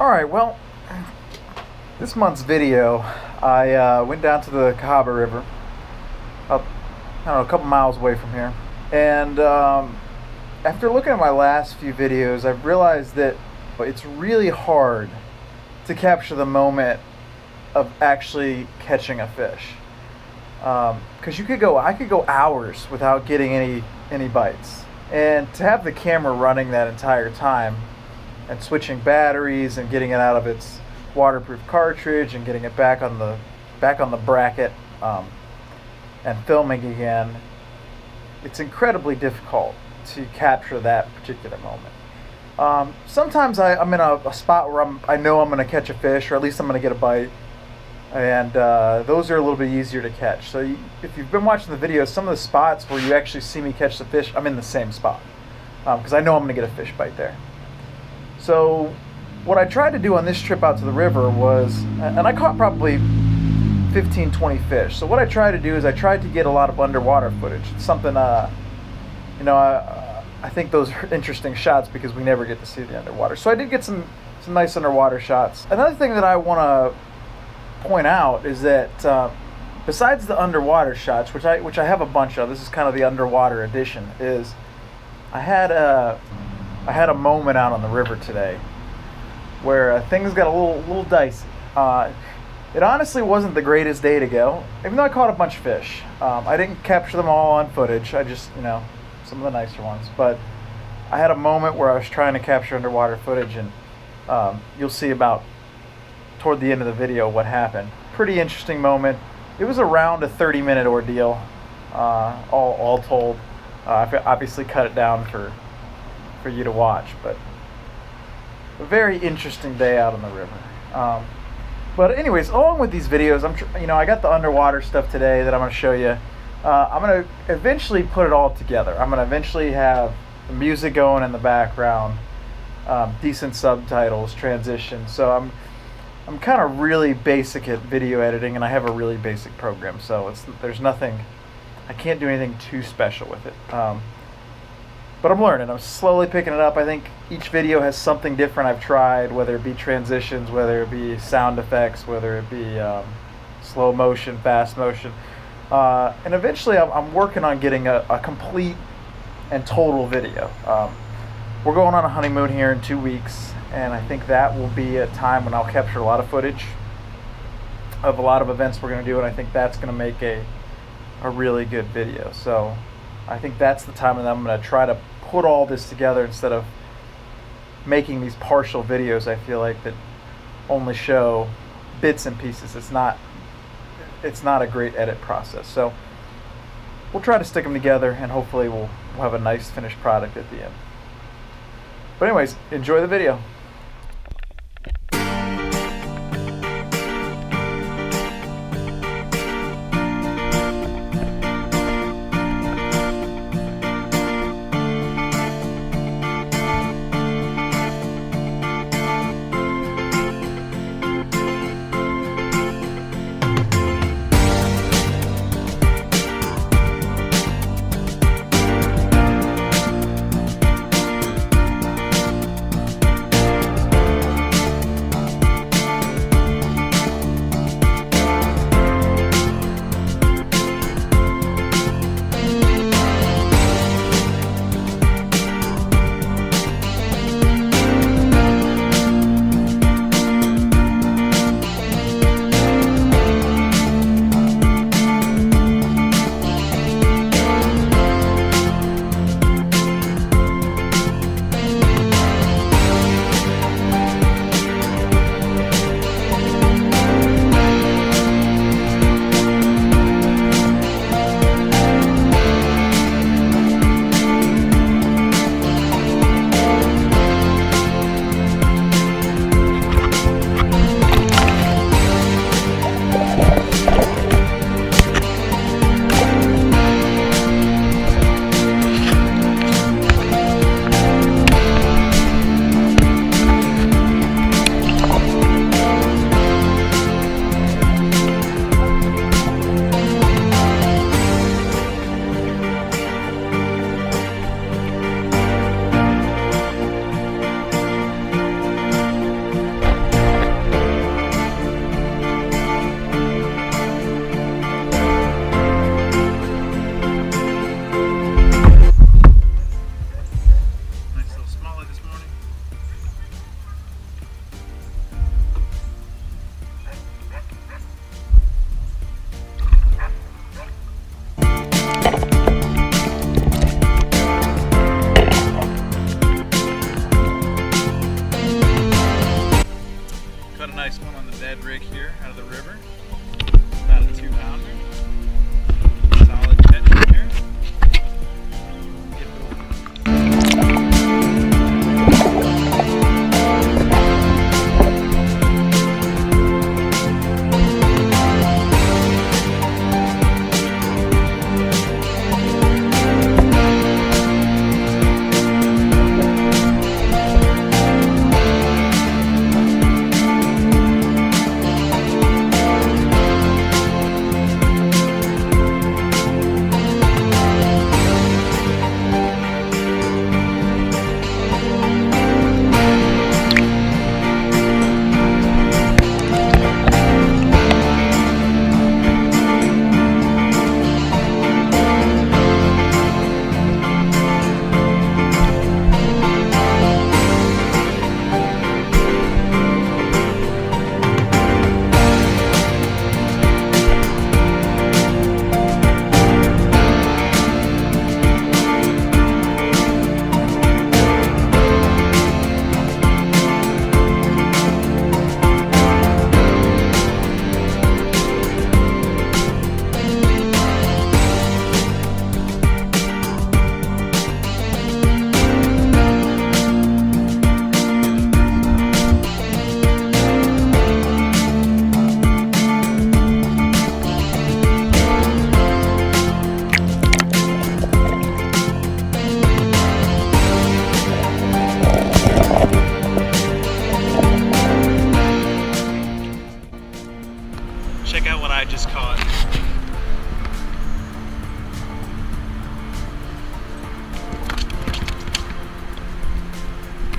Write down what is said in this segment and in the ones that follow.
Alright, well, this month's video, I went down to the Cahaba River, up, I don't know, a couple miles away from here. And after looking at my last few videos, I've realized that it's really hard to capture the moment of actually catching a fish. Because I could go hours without getting any bites. And to have the camera running that entire time, and switching batteries and getting it out of its waterproof cartridge and getting it back on the bracket, and filming again, it's incredibly difficult to capture that particular moment. Sometimes I'm in a spot where I know I'm going to catch a fish, or at least I'm going to get a bite, and those are a little bit easier to catch. So if you've been watching the videos, some of the spots where you actually see me catch the fish, I'm in the same spot, because I know I'm going to get a fish bite there. So what I tried to do on this trip out to the river was, and I caught probably 15, 20 fish. So what I tried to do is I tried to get a lot of underwater footage. It's something, I think those are interesting shots because we never get to see the underwater. So I did get some nice underwater shots. Another thing that I want to point out is that besides the underwater shots, which I have a bunch of, this is kind of the underwater edition, is I had a moment out on the river today where things got a little dicey. It honestly wasn't the greatest day to go, even though I caught a bunch of fish. I didn't capture them all on footage. I just, some of the nicer ones. But I had a moment where I was trying to capture underwater footage, and you'll see about toward the end of the video what happened. Pretty interesting moment. It was around a 30-minute ordeal, all told. I obviously cut it down for you to watch, but a very interesting day out on the river. But anyways, along with these videos, I got the underwater stuff today that I'm going to show you. I'm going to eventually put it all together. I'm going to eventually have the music going in the background, decent subtitles, transitions. So I'm kind of really basic at video editing, and I have a really basic program. So there's nothing, I can't do anything too special with it. But I'm learning. I'm slowly picking it up. I think each video has something different I've tried, whether it be transitions, whether it be sound effects, whether it be slow motion, fast motion. And eventually I'm working on getting a complete and total video. We're going on a honeymoon here in 2 weeks, and I think that will be a time when I'll capture a lot of footage of a lot of events we're going to do, and I think that's going to make a really good video. So I think that's the time that I'm going to try to put all this together instead of making these partial videos. I feel like that only show bits and pieces. It's not a great edit process. So we'll try to stick them together, and hopefully we'll have a nice finished product at the end. But anyways, enjoy the video. nice one on the dead rig here out of the river. About a 2-pounder. Solid catch here. Get it over. Check out what I just caught.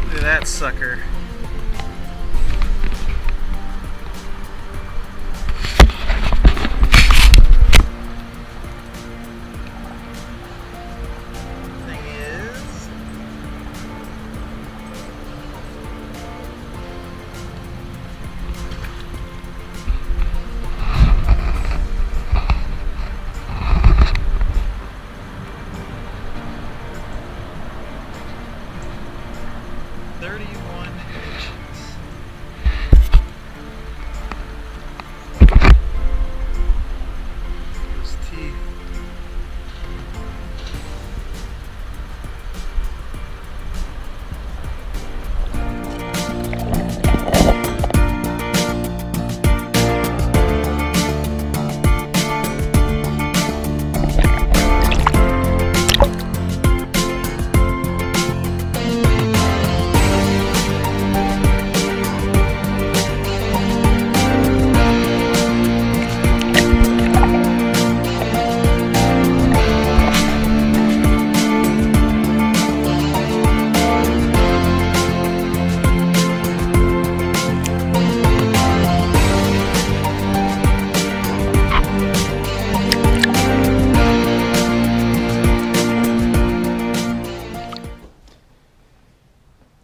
Look at that sucker. Thing is, those teeth.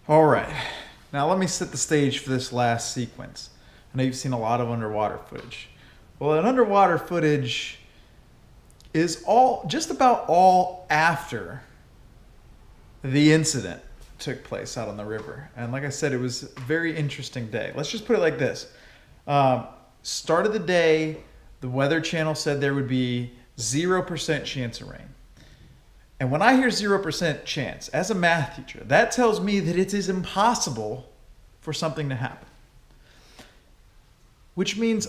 All right, now let me set the stage for this last sequence. I know you've seen a lot of underwater footage. Well, that underwater footage is just about all after the incident took place out on the river. And like I said, it was a very interesting day. Let's just put it like this. Start of the day, the Weather Channel said there would be 0% chance of rain. And when I hear 0% chance, as a math teacher, that tells me that it is impossible for something to happen. Which means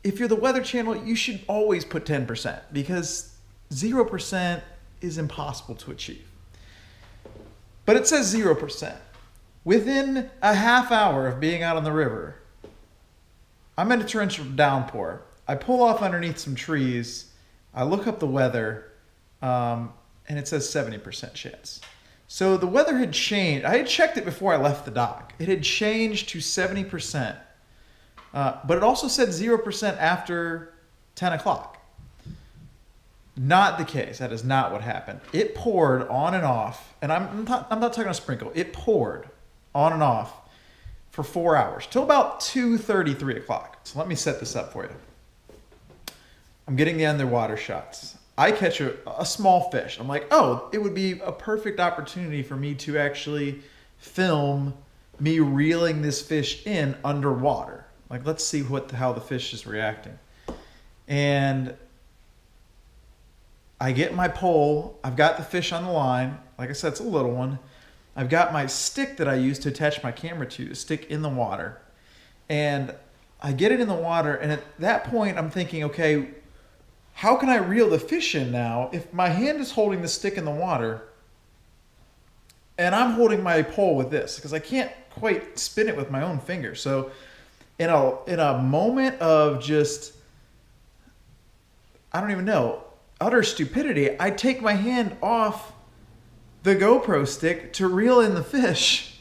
if you're the Weather Channel, you should always put 10% because 0% is impossible to achieve. But it says 0%. Within a half hour of being out on the river, I'm in a torrential downpour. I pull off underneath some trees. I look up the weather. And it says 70% chance. So the weather had changed. I had checked it before I left the dock. It had changed to 70%, but it also said 0% after 10 o'clock. Not the case. That is not what happened. It poured on and off, and I'm not talking a sprinkle. It poured on and off for 4 hours, till about 2:30, 3 o'clock. So let me set this up for you. I'm getting the underwater shots. I catch a small fish. I'm like, oh, it would be a perfect opportunity for me to actually film me reeling this fish in underwater. Like, let's see how the fish is reacting. And I get my pole. I've got the fish on the line. Like I said, it's a little one. I've got my stick that I use to attach my camera to stick in the water. And I get it in the water, and at that point I'm thinking, okay, how can I reel the fish in now if my hand is holding the stick in the water and I'm holding my pole with this? Because I can't quite spin it with my own finger. So in a moment of just, I don't even know, utter stupidity, I take my hand off the GoPro stick to reel in the fish,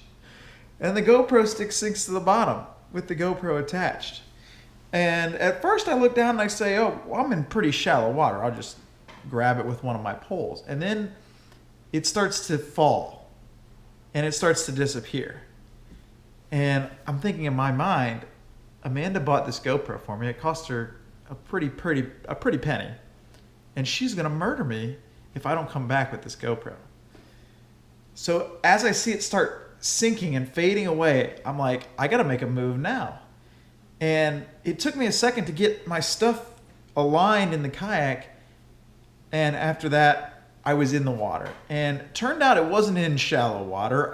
and the GoPro stick sinks to the bottom with the GoPro attached. And at first I look down and I say, oh, well, I'm in pretty shallow water. I'll just grab it with one of my poles. And then it starts to fall and it starts to disappear. And I'm thinking in my mind, Amanda bought this GoPro for me. It cost her a pretty penny. And she's gonna murder me if I don't come back with this GoPro. So as I see it start sinking and fading away, I'm like, I gotta make a move now. And it took me a second to get my stuff aligned in the kayak. And after that, I was in the water. And it turned out it wasn't in shallow water.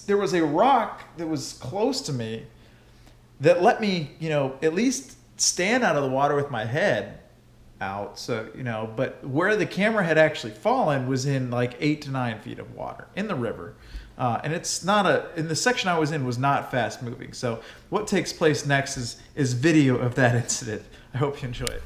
There was a rock that was close to me that let me, at least stand out of the water with my head out. So, but where the camera had actually fallen was in like 8 to 9 feet of water in the river. And it's not in the section I was in was not fast moving. So what takes place next is video of that incident. I hope you enjoy it.